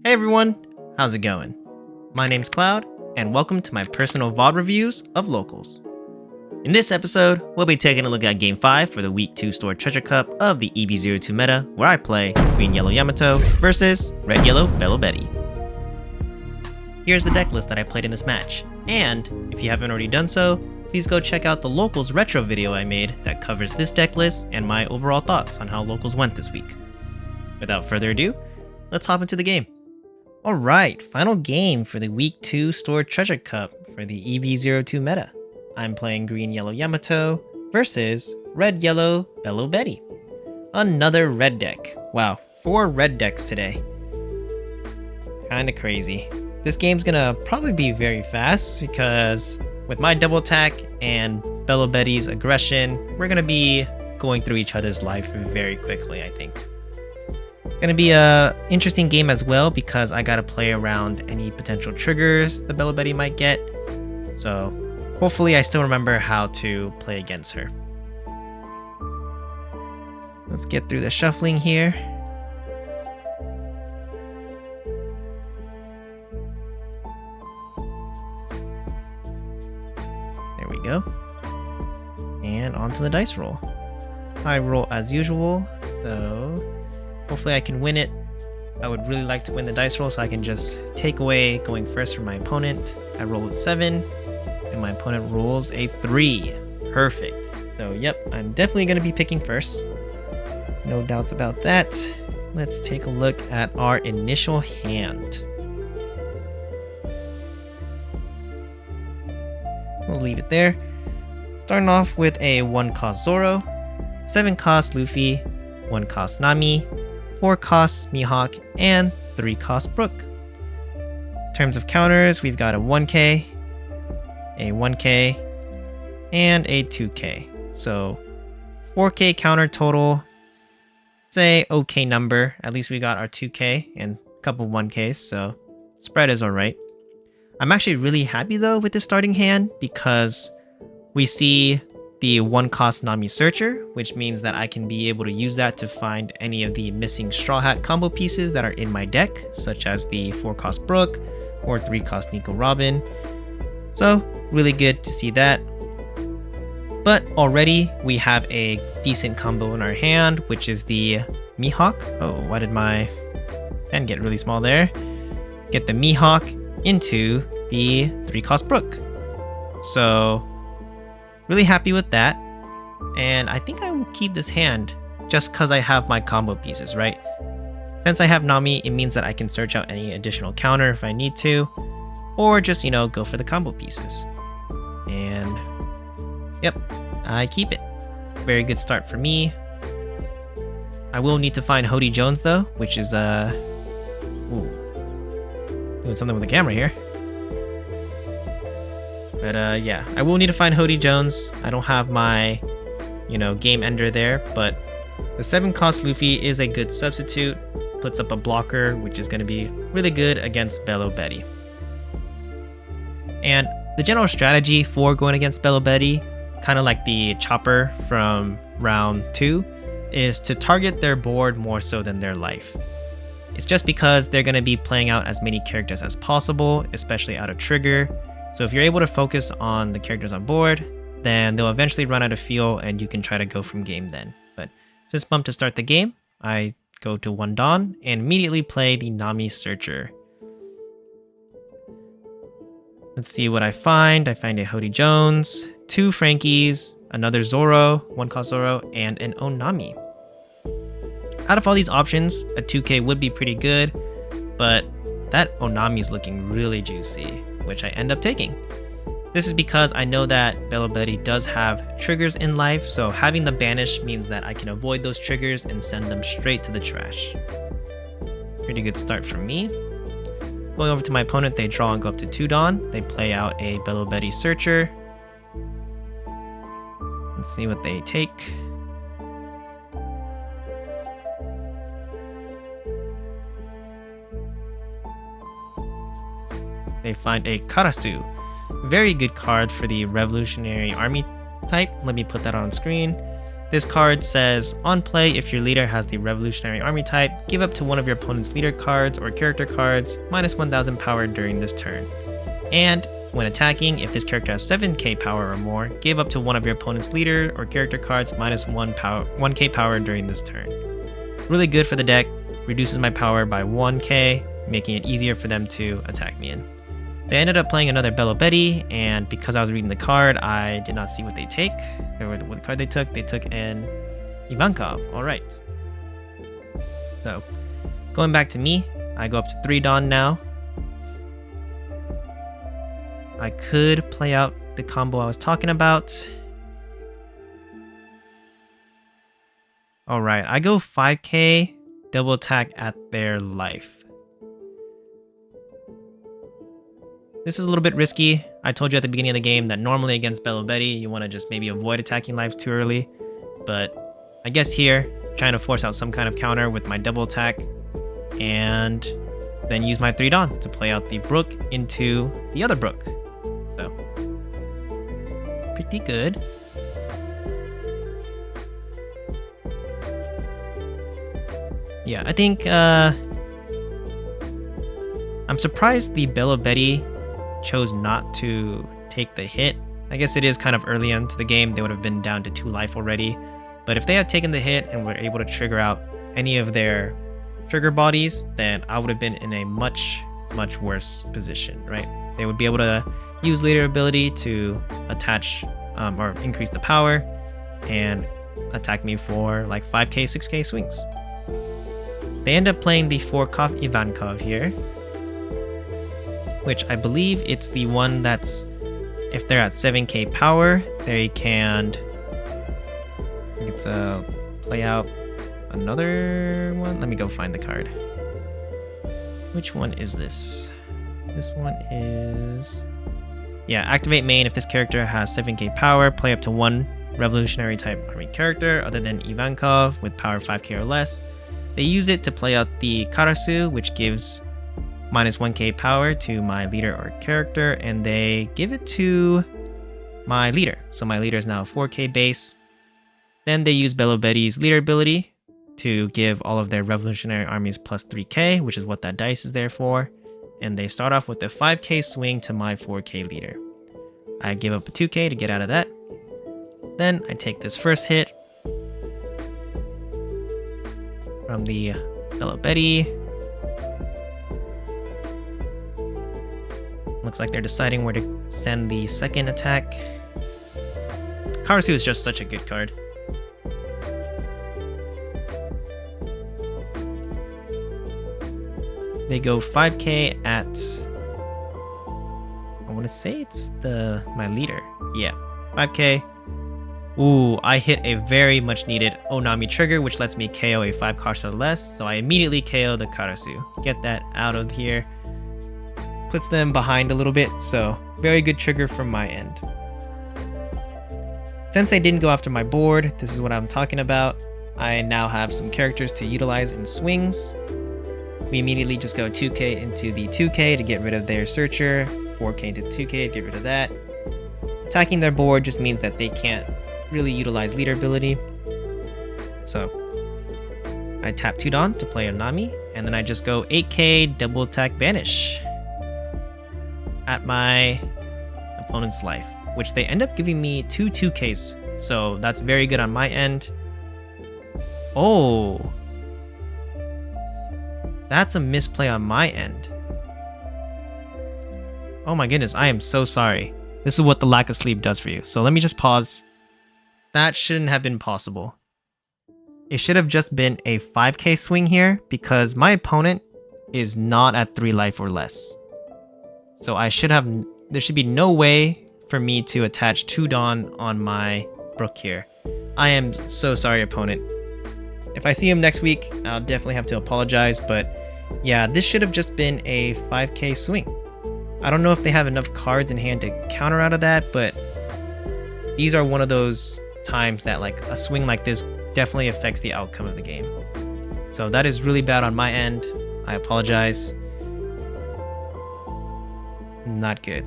Hey everyone, how's it going? My name's Cloud, and welcome to my personal VOD reviews of Locals. In this episode, we'll be taking a look at Game 5 for the Week 2 Store Treasure Cup of the EB02 Meta, where I play GY Yamato versus RY Belo Betty. Here's the deck list that I played in this match, and if you haven't already done so, please go check out the Locals retro video I made that covers this deck list and my overall thoughts on how Locals went this week. Without further ado, let's hop into the game. Alright, final game for the Week 2 Store Treasure Cup for the EB02 Meta. I'm playing GY Yamato versus RY Belo Betty. Another red deck. Wow, 4 red decks today. Kinda crazy. This game's gonna probably be very fast because with my double attack and Belo Betty's aggression, we're gonna be going through each other's life very quickly, I think. It's gonna be a interesting game as well because I gotta play around any potential triggers the Belo Betty might get. So hopefully I still remember how to play against her. Let's get through the shuffling here. There we go. And onto the dice roll. I roll as usual, so hopefully I can win it. I would really like to win the dice roll so I can just take away going first from my opponent. I roll a 7 and my opponent rolls a 3. Perfect. So yep, I'm definitely going to be picking first. No doubts about that. Let's take a look at our initial hand. We'll leave it there. Starting off with a 1-cost Zoro, 7-cost Luffy, 1-cost Nami, 4-cost Mihawk, and 3-cost Brook. In terms of counters, we've got a 1k, a 1k, and a 2k. So 4k counter total. It's a okay number. At least we got our 2k and a couple 1ks, so spread is alright. I'm actually really happy though with this starting hand because we see the 1-cost Nami Searcher, which means that I can be able to use that to find any of the missing Straw Hat combo pieces that are in my deck, such as the 4-cost Brook or 3-cost Nico Robin. So really good to see that. But already we have a decent combo in our hand, which is the Mihawk. Oh, why did my pen get really small there? Get the Mihawk into the 3-cost Brook. So really happy with that, and I think I will keep this hand just because I have my combo pieces, right? Since I have Nami, it means that I can search out any additional counter if I need to, or just, go for the combo pieces. And yep, I keep it. Very good start for me. I will need to find Hody Jones though, which is ooh, doing something with the camera here. But yeah, I will need to find Hody Jones. I don't have my, game ender there, but the 7-cost Luffy is a good substitute. Puts up a blocker, which is going to be really good against Belo Betty. And the general strategy for going against Belo Betty, kind of like the chopper from round 2, is to target their board more so than their life. It's just because they're going to be playing out as many characters as possible, especially out of trigger. So if you're able to focus on the characters on board, then they'll eventually run out of fuel and you can try to go from game then. But fist bump to start the game, I go to 1 Dawn and immediately play the Nami Searcher. Let's see what I find. I find a Hody Jones, 2 Frankies, another Zoro, 1-cost Zoro, and an Onami. Out of all these options, a 2k would be pretty good, but that Onami is looking really juicy, which I end up taking. This is because I know that Belo Betty does have triggers in life, so having the banish means that I can avoid those triggers and send them straight to the trash. Pretty good start for me. Going over to my opponent, they draw and go up to 2 Dawn. They play out a Belo Betty Searcher. Let's see what they take. They find a Karasu. Very good card for the Revolutionary Army type. Let me put that on screen. This card says, on play, if your leader has the Revolutionary Army type, give up to one of your opponent's leader cards or character cards minus 1000 power during this turn. And when attacking, if this character has 7k power or more, give up to one of your opponent's leader or character cards minus 1k power during this turn. Really good for the deck, reduces my power by 1k, making it easier for them to attack me in. They ended up playing another Belo Betty, and because I was reading the card, I did not see what they take, or what card they took. They took an Ivankov. Alright. So, going back to me, I go up to 3 Dawn now. I could play out the combo I was talking about. Alright, I go 5k, double attack at their life. This is a little bit risky. I told you at the beginning of the game that normally against Belo Betty, you want to just maybe avoid attacking life too early. But I guess here, trying to force out some kind of counter with my double attack, and then use my 3 Dawn to play out the Brook into the other Brook. So, pretty good. Yeah, I think I'm surprised the Belo Betty chose not to take the hit. I guess it is kind of early into the game. They would have been down to 2 life already. But if they had taken the hit and were able to trigger out any of their trigger bodies, then I would have been in a much worse position, right? They would be able to use leader ability to attach or increase the power and attack me for like 5k, 6k swings. They end up playing the 4-Kov Ivankov here, which I believe it's the one that's, if they're at 7k power, they can play out another one. Let me go find the card. Which one is this? This one is... yeah, activate main if this character has 7k power, play up to 1 revolutionary type army character other than Ivankov with power 5k or less. They use it to play out the Karasu, which gives minus 1k power to my leader or character, and they give it to my leader. So my leader is now a 4k base. Then they use Belo Betty's leader ability to give all of their revolutionary armies plus 3k, which is what that dice is there for. And they start off with a 5k swing to my 4k leader. I give up a 2k to get out of that. Then I take this first hit from the Belo Betty. Looks like they're deciding where to send the second attack. Karasu is just such a good card. They go 5k at... I want to say it's my leader. Yeah, 5k. Ooh, I hit a very much needed Onami trigger, which lets me KO a 5 cost or less. So I immediately KO the Karasu. Get that out of here. Puts them behind a little bit, so very good trigger from my end. Since they didn't go after my board, this is what I'm talking about. I now have some characters to utilize in swings. We immediately just go 2k into the 2k to get rid of their searcher, 4k into 2k to get rid of that. Attacking their board just means that they can't really utilize leader ability. So I tap 2 Dawn to play Onami, and then I just go 8k double attack banish at my opponent's life, which they end up giving me 2 2ks, so that's very good on my end. Oh, that's a misplay on my end. Oh my goodness, I am so sorry. This is what the lack of sleep does for you. So let me just pause. That shouldn't have been possible. It should have just been a 5k swing here because my opponent is not at 3 life or less. So there should be no way for me to attach 2 Dawn on my Brook here. I am so sorry, opponent. If I see him next week, I'll definitely have to apologize, but yeah, this should have just been a 5k swing. I don't know if they have enough cards in hand to counter out of that, but these are one of those times that like a swing like this definitely affects the outcome of the game. So that is really bad on my end. I apologize. Not good.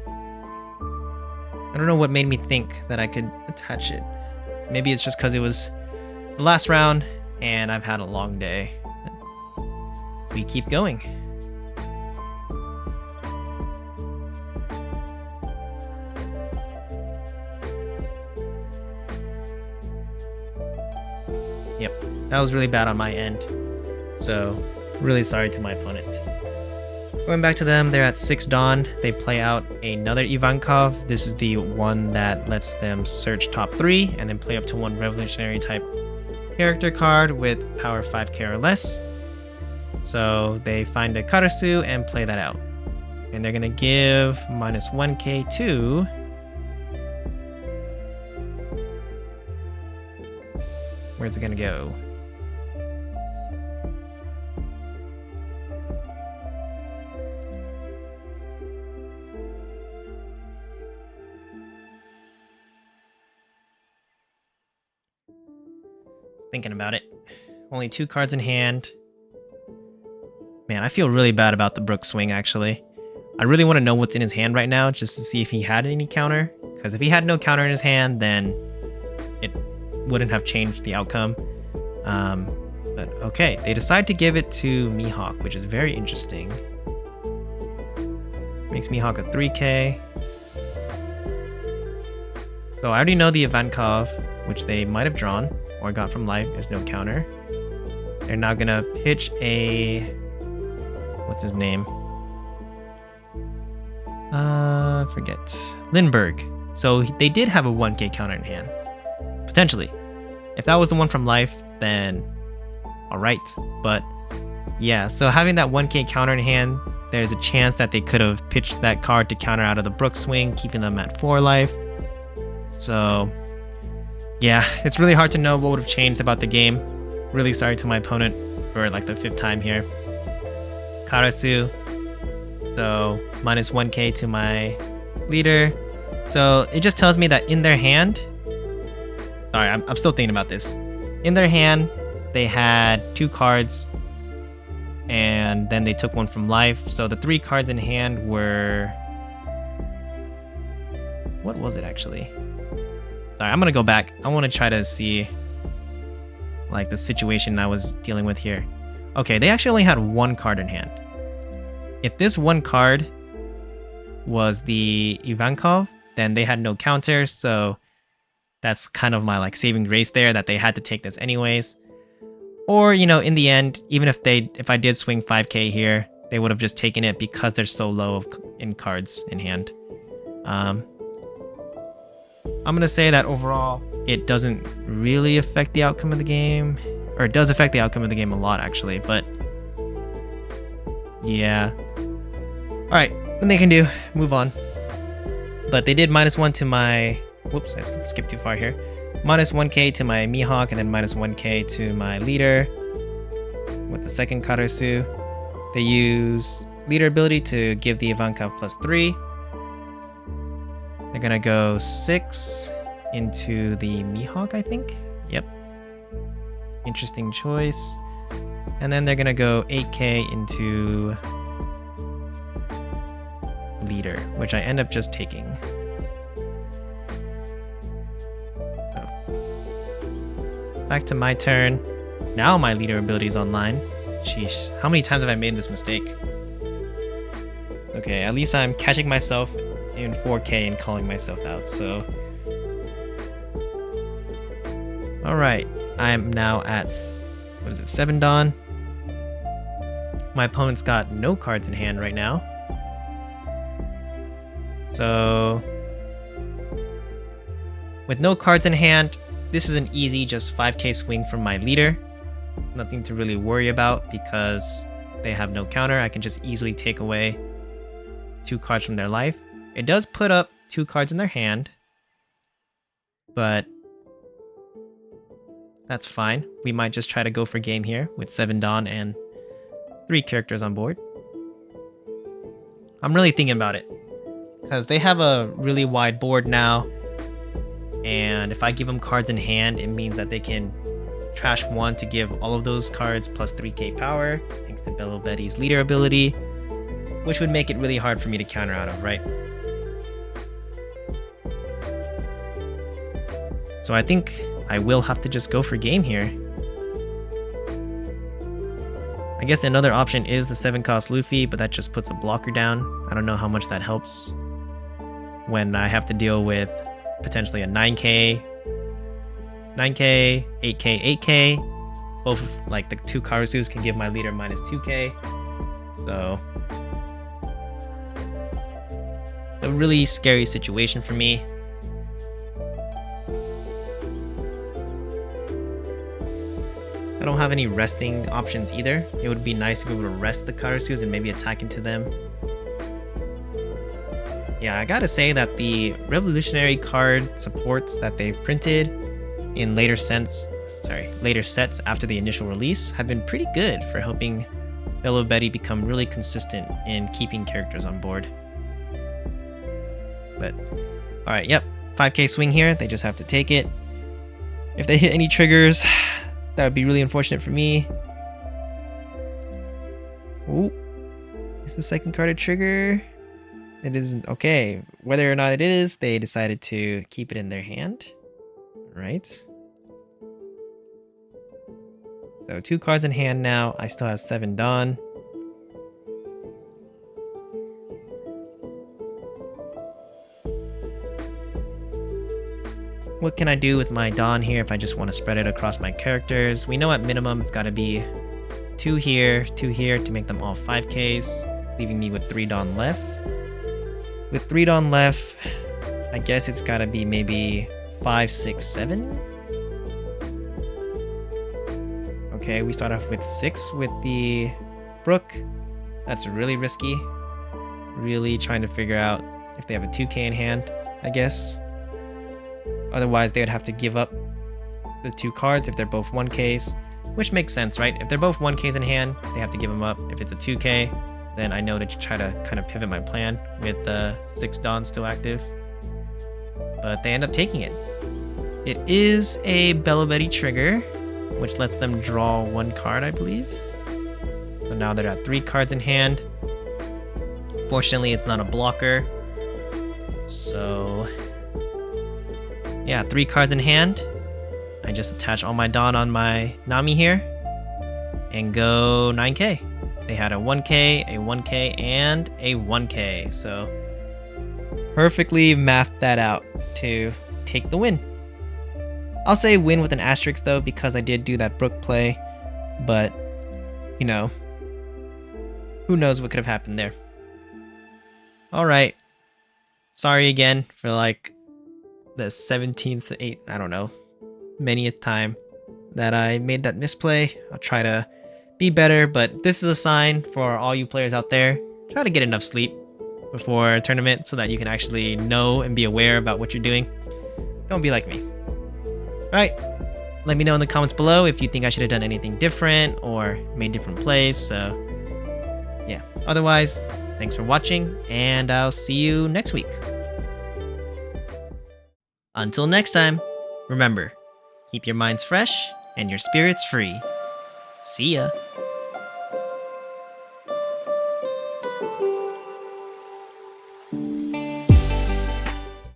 I don't know what made me think that I could attach it. maybe it's just because it was the last round and I've had a long day. We keep going. Yep, that was really bad on my end. So, really sorry to my opponent. Going back to them, they're at 6 Dawn. They play out another Ivankov. This is the one that lets them search top 3 and then play up to 1 revolutionary type character card with power 5k or less. So they find a Karasu and play that out. And they're gonna give minus 1k to... Where's it gonna go? Thinking about it. Only 2 cards in hand. Man, I feel really bad about the Brook swing, actually. I really want to know what's in his hand right now, just to see if he had any counter. Because if he had no counter in his hand, then it wouldn't have changed the outcome. But okay, they decide to give it to Mihawk, which is very interesting. Makes Mihawk a 3k. So I already know the Ivankov, which they might have drawn or got from life, is no counter. They're now gonna pitch a... What's his name? Forget. Lindbergh. So they did have a 1k counter in hand. Potentially. If that was the one from life, then alright. But yeah, so having that 1k counter in hand, there's a chance that they could have pitched that card to counter out of the Brook swing, keeping them at 4 life. So yeah, it's really hard to know what would have changed about the game. Really sorry to my opponent for like the 5th time here. Karasu. So minus 1k to my leader. So it just tells me that in their hand... Sorry, I'm still thinking about this. In their hand, they had 2 cards. And then they took 1 from life. So the 3 cards in hand were... What was it actually? Sorry, I'm gonna go back. I want to try to see like the situation I was dealing with here. Okay, they actually only had 1 card in hand. If this 1 card was the Ivankov, then they had no counters, so that's kind of my like saving grace there, that they had to take this anyways. Or, you know, in the end, even if I did swing 5k here, they would have just taken it because they're so low in cards in hand. I'm gonna say that overall, it doesn't really affect the outcome of the game, or it does affect the outcome of the game a lot actually, but yeah. All right, nothing they can do, move on. But they did minus 1 to my, whoops, I skipped too far here. Minus 1k to my Mihawk and then minus 1k to my leader with the second Karasu. They use leader ability to give the Ivankov plus 3. They're gonna go 6 into the Mihawk, I think. Yep. Interesting choice. And then they're gonna go 8k into leader, which I end up just taking. So. Back to my turn. Now my leader ability is online. Sheesh. How many times have I made this mistake? Okay, at least I'm catching myself in 4k and calling myself out, so... Alright, I'm now at, what is it, 7 Dawn. My opponent's got no cards in hand right now. So... with no cards in hand, this is an easy just 5k swing from my leader. Nothing to really worry about because they have no counter. I can just easily take away 2 cards from their life. It does put up 2 cards in their hand, but that's fine. We might just try to go for game here with 7 Dawn and 3 characters on board. I'm really thinking about it because they have a really wide board now, and if I give them cards in hand, it means that they can trash 1 to give all of those cards plus 3k power thanks to Belo Betty's leader ability, which would make it really hard for me to counter out of, right? So I think I will have to just go for game here. I guess another option is the 7-cost Luffy, but that just puts a blocker down. I don't know how much that helps when I have to deal with potentially a 9k, 8k, 8k. Both of, like, the 2 Karasus can give my leader minus 2k. So a really scary situation for me. I don't have any resting options either. It would be nice to be able to rest the Karasus and maybe attack into them. Yeah, I gotta say that the revolutionary card supports that they've printed in later sets after the initial release have been pretty good for helping Belo Betty become really consistent in keeping characters on board. But, alright, yep, 5k swing here, they just have to take it. If they hit any triggers, that would be really unfortunate for me. Ooh, is the second card a trigger? It isn't. Okay, whether or not it is, they decided to keep it in their hand. Right. So 2 cards in hand now. I still have 7 Dawn. What can I do with my Dawn here if I just want to spread it across my characters? We know at minimum it's got to be 2 here to make them all 5Ks, leaving me with 3 Dawn left. With 3 Dawn left, I guess it's got to be maybe 5, 6, 7. Okay, we start off with 6 with the Brook. That's really risky. Really trying to figure out if they have a 2k in hand, I guess. Otherwise, they would have to give up the 2 cards if they're both 1ks, which makes sense, right? If they're both 1ks in hand, they have to give them up. If it's a 2k, then I know to try to kind of pivot my plan with the 6 Dawn still active. But they end up taking it. It is a Belo Betty trigger, which lets them draw 1 card, I believe. So now they're at 3 cards in hand. Fortunately, it's not a blocker. So yeah, 3 cards in hand. I just attach all my Dawn on my Nami here and go 9k. They had a 1k, a 1k, and a 1k. So perfectly mapped that out to take the win. I'll say win with an asterisk though, because I did do that Brook play, but you know, who knows what could have happened there. All right. Sorry again for like the 17th, 8th, I don't know, many a time that I made that misplay. I'll try to be better, but this is a sign for all you players out there. Try to get enough sleep before a tournament so that you can actually know and be aware about what you're doing. Don't be like me. Right, let me know in the comments below if you think I should have done anything different or made different plays. So yeah, otherwise, thanks for watching and I'll see you next week. Until next time, remember, keep your minds fresh and your spirits free. See ya.